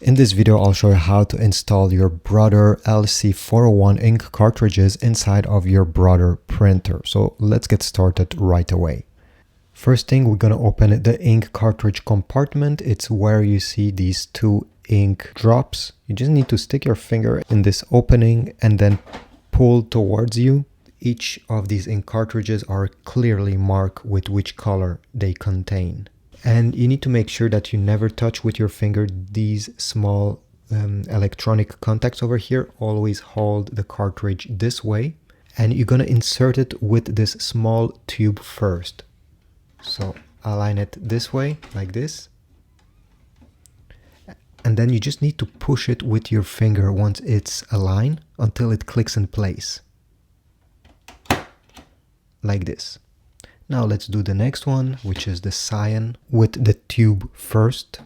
In this video, I'll show you how to install your Brother LC401 ink cartridges inside of your Brother printer. So let's get started right away. First thing, we're going to open the ink cartridge compartment. It's where you see these two ink drops. You just need to stick your finger in this opening and then pull towards you. Each of these ink cartridges are clearly marked with which color they contain. And you need to make sure that you never touch with your finger these small electronic contacts over here. Always hold the cartridge this way, and you're going to insert it with this small tube first. So align it this way, like this. And then you just need to push it with your finger once it's aligned until it clicks in place. Like this. Now let's do the next one, which is the cyan with the tube first.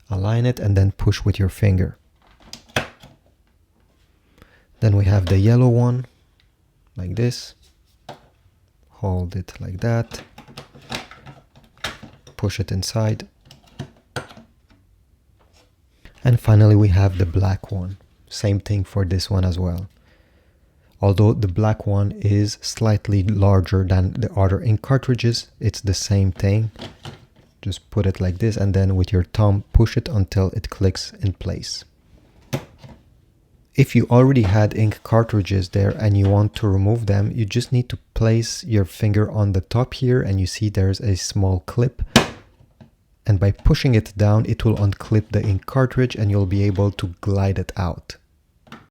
Align it and then push with your finger. Then we have the yellow one, like this. Hold it like that. Push it inside. And finally we have the black one. Same thing for this one as well. Although the black one is slightly larger than the other ink cartridges, it's the same thing. Just put it like this and then with your thumb push it until it clicks in place. If you already had ink cartridges there and you want to remove them, you just need to place your finger on the top here and you see there's a small clip. And by pushing it down, it will unclip the ink cartridge and you'll be able to glide it out.